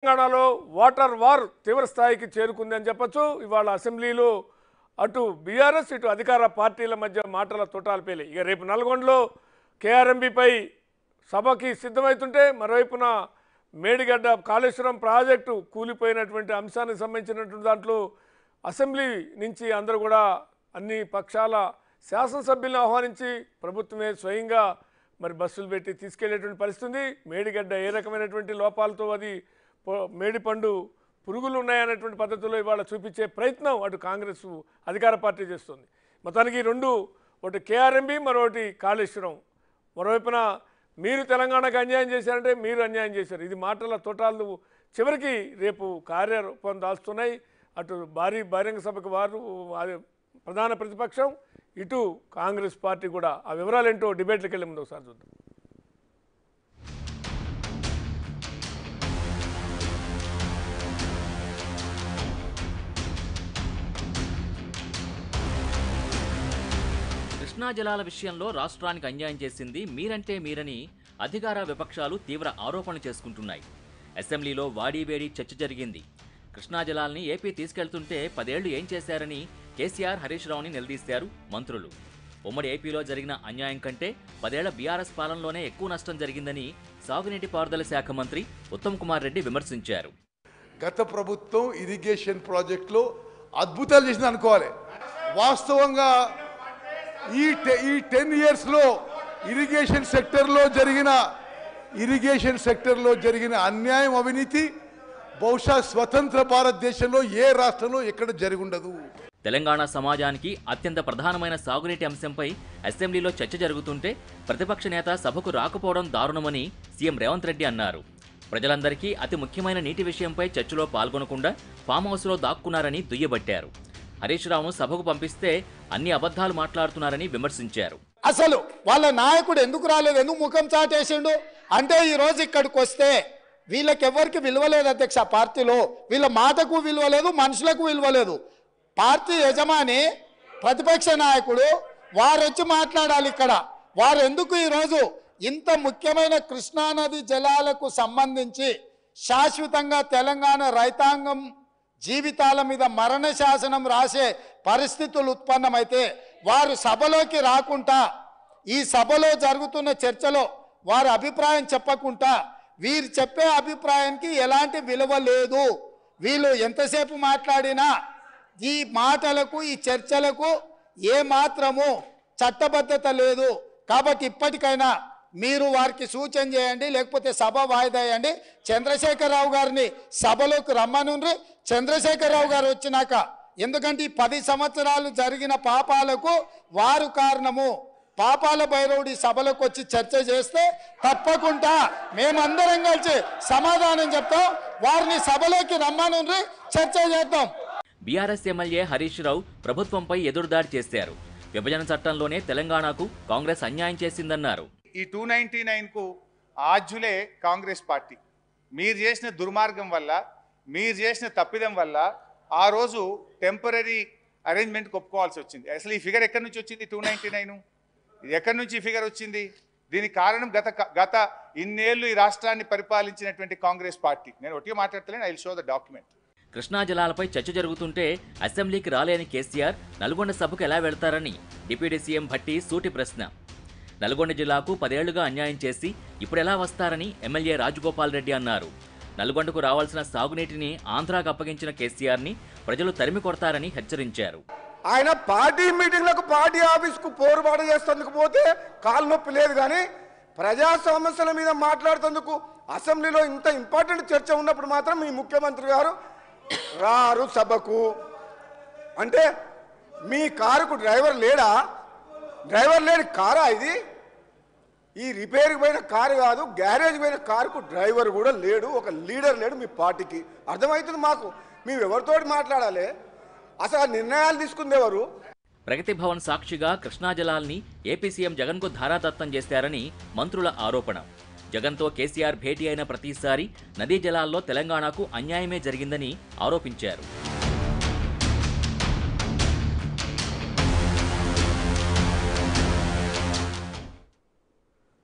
తెలంగాణలో water war తీవ్ర స్థాయికి చేరుకుందని చెప్పొచ్చు. ఇవాళ అసెంబ్లీలో అటు బీఆర్ఎస్ ఇటు అధికార పార్టీల మధ్య మాటల తోటాలు పేలి. ఇక రేపు నల్గొండలో కేఆర్ఎంబీపై సభకి సిద్ధమవుతుంటే మరోవైపున మేడిగడ్డ కాళేశ్వరం ప్రాజెక్టు కూలిపోయినటువంటి అంశానికి సంబంధించినటువంటి దాంట్లో అసెంబ్లీ నుంచి అందరూ కూడా అన్ని పక్షాల శాసనసభ్యులను ఆహ్వానించి ప్రభుత్వమే స్వయంగా మరి బస్సులు పెట్టి తీసుకెళ్లేటువంటి పరిస్థితి ఉంది. మేడిగడ్డ ఏ రకమైనటువంటి లోపాలతో అది మేడిపండు పురుగులు ఉన్నాయనేటువంటి పద్ధతిలో ఇవాళ చూపించే ప్రయత్నం అటు కాంగ్రెస్ అధికార పార్టీ చేస్తుంది. మొత్తానికి రెండు, ఒకటి కేఆర్ఎంబీ, మరొకటి కాళేశ్వరం. మరోవైపున మీరు తెలంగాణకు అన్యాయం చేశారంటే మీరు అన్యాయం చేశారు. ఇది మాటల తోటాలు చివరికి రేపు కార్యరూపం దాల్స్తున్నాయి. అటు భారీ బహిరంగ సభకు వారు ప్రధాన ప్రతిపక్షం, ఇటు కాంగ్రెస్ పార్టీ కూడా. ఆ వివరాలు ఏంటో డిబేట్లకు వెళ్ళే ముందు ఒకసారి చూద్దాం. కృష్ణా జలాల విషయంలో రాష్ట్రానికి అన్యాయం చేసింది మీరంటే మీరని అధికార విపక్షాలు తీవ్ర ఆరోపణలు చేసుకుంటున్నాయి. అసెంబ్లీలో వాడీవేడి చర్చ జరిగింది. కృష్ణా జలాల్ని ఏపీ తీసుకెళ్తుంటే 10 ఏళ్లు ఏం చేశారని కేసీఆర్, హరీష్ రావుని నిలదీశారు మంత్రులు. ఉమ్మడి ఏపీలో జరిగిన అన్యాయం కంటే 10 ఏళ్ల బీఆర్ఎస్ పాలనలోనే ఎక్కువ నష్టం జరిగిందని సాగునీటి పారుదల శాఖ మంత్రి ఉత్తమ్ కుమార్ రెడ్డి విమర్శించారు. గత ప్రభుత్వం ఇరిగేషన్ ప్రాజెక్టులో అద్భుతాలు చేసింది అనుకోవాలి. వాస్తవంగా ఈ 10 ఇయర్స్లో ఇరిగేషన్ సెక్టర్లో జరిగిన అన్యాయం, అవినీతి బహుశా స్వతంత్ర భారతదేశంలో ఏ రాష్ట్రంలో ఎక్కడ జరిగి ఉండదు. తెలంగాణ సమాజానికి అత్యంత ప్రధానమైన సాగునీటి అంశంపై అసెంబ్లీలో చర్చ జరుగుతుంటే ప్రతిపక్ష నేత సభకు రాకపోవడం దారుణమని సీఎం రేవంత్ రెడ్డి అన్నారు. ప్రజలందరికీ అతి ముఖ్యమైన నీటి విషయంపై చర్చలో పాల్గొనకుండా ఫామ్ హౌస్లో దాక్కున్నారని దుయ్యబట్టారు. హరీష్ రావును సభకు పంపిస్తే అన్ని అబద్ధాలు మాట్లాడుతున్నారని విమర్శించారు. అసలు వాళ్ళ నాయకుడు ఎందుకు రాలేదు, ఎందుకు ముఖం చాటేసిండు అంటే ఈ రోజు ఇక్కడికి వస్తే వీళ్ళకెవ్వరికి విలువ లేదు అధ్యక్ష. పార్టీలో వీళ్ళ మాటకు విలువ లేదు, మనుషులకు విలువ లేదు. పార్టీ యజమాని, ప్రతిపక్ష నాయకుడు వారు వచ్చి మాట్లాడాలి ఇక్కడ. వారు ఎందుకు ఈరోజు ఇంత ముఖ్యమైన కృష్ణానది జలాలకు సంబంధించి శాశ్వతంగా తెలంగాణ రైతాంగం జీవితాల మీద మరణ శాసనం రాసే పరిస్థితులు ఉత్పన్నమైతే వారు సభలోకి రాకుండా, ఈ సభలో జరుగుతున్న చర్చలో వారి అభిప్రాయం చెప్పకుండా, వీరు చెప్పే అభిప్రాయానికి ఎలాంటి విలువ లేదు. వీళ్ళు ఎంతసేపు మాట్లాడినా ఈ మాటలకు, ఈ చర్చలకు ఏమాత్రము చట్టబద్ధత లేదు. కాబట్టి ఇప్పటికైనా మీరు వారికి సూచన చేయండి, లేకపోతే సభ వాయిదా వేయండి. చంద్రశేఖరరావు గారిని సభలోకి రమ్మనుండ్రి. చంద్రశేఖరరావు గారు వచ్చినాక, ఎందుకంటే ఈ 10 సంవత్సరాలు జరిగిన పాపాలకు వారు కారణము. పాపాల భైరవుడి సభలోకి వచ్చి చర్చ చేస్తే తప్పకుండా మేమందరం కలిసి సమాధానం చెప్తాం. వారిని సభలోకి రమ్మనుండ్రి, చర్చ చేద్దాం. బీఆర్ఎస్ ఎమ్మెల్యే హరీష్ రావు ప్రభుత్వంపై ఎదురుదాడి చేశారు. విభజన చట్టంలోనే తెలంగాణకు కాంగ్రెస్ అన్యాయం చేసిందన్నారు. ఈ 299కు ఆజ్యులే కాంగ్రెస్ పార్టీ. మీరు చేసిన దుర్మార్గం వల్ల, మీరు చేసిన తప్పిదం వల్ల ఆ రోజు టెంపరీ అరేంజ్మెంట్కి ఒప్పుకోవాల్సి వచ్చింది. అసలు ఈ ఫిగర్ ఎక్కడి నుంచి వచ్చింది? 299 ఇది ఎక్కడి నుంచి ఈ ఫిగర్ వచ్చింది? దీనికి కారణం గత ఇన్నేళ్లు ఈ రాష్ట్రాన్ని పరిపాలించినటువంటి కాంగ్రెస్ పార్టీ. నేను ఒట్టిగా మాట్లాడతలేను, I will show the document. Krishna జలాలపై చర్చ జరుగుతుంటే అసెంబ్లీకి రాలేని కేసీఆర్ నల్గొండ సభకు ఎలా వెళ్తారని డిప్యూటీ సీఎం భట్టి సూటి ప్రశ్న. నల్గొండ జిల్లాకు 10 ఏళ్లుగా అన్యాయం చేసి ఇప్పుడు ఎలా వస్తారని ఎమ్మెల్యే రాజగోపాల్ రెడ్డి అన్నారు. నల్గొండకు రావాల్సిన సాగునీటిని ఆంధ్రాకు అప్పగించిన కేసీఆర్ని ప్రజలు తరిమి కొడతారని హెచ్చరించారు. ఆయన పార్టీ మీటింగ్లకు, పార్టీ ఆఫీస్కు పోరుబాటు చేసేందుకు పోతే కాలు నొప్పి లేదు, కానీ ప్రజా సమస్యల మీద మాట్లాడుతందుకు అసెంబ్లీలో ఇంత ఇంపార్టెంట్ చర్చ ఉన్నప్పుడు మాత్రం మీ ముఖ్యమంత్రి గారు రారు సభకు. అంటే మీ కారుకు డ్రైవర్ లేడా? డ్రైవర్ లేని కారా ఇది? ఈ రిపేర్కి పోయిన కారు కాదు, గ్యారేజ్ పోయిన కారుకు డ్రైవర్ కూడా లేడు, ఒక లీడర్ లేడు మీ పార్టీకి. అర్థమవుతుంది మాకు. మేము ఎవరితోటి మాట్లాడాలి? అసలు నిర్ణయాలు తీసుకుంది ఎవరు? ప్రగతి భవన్ సాక్షిగా కృష్ణా జలాల్ని ఏపీ సీఎం జగన్కు ధారాదత్తం చేశారని మంత్రుల ఆరోపణ. జగన్తో కేసీఆర్ భేటీ అయిన ప్రతిసారి నదీ జలాల్లో తెలంగాణకు అన్యాయమే జరిగిందని ఆరోపించారు.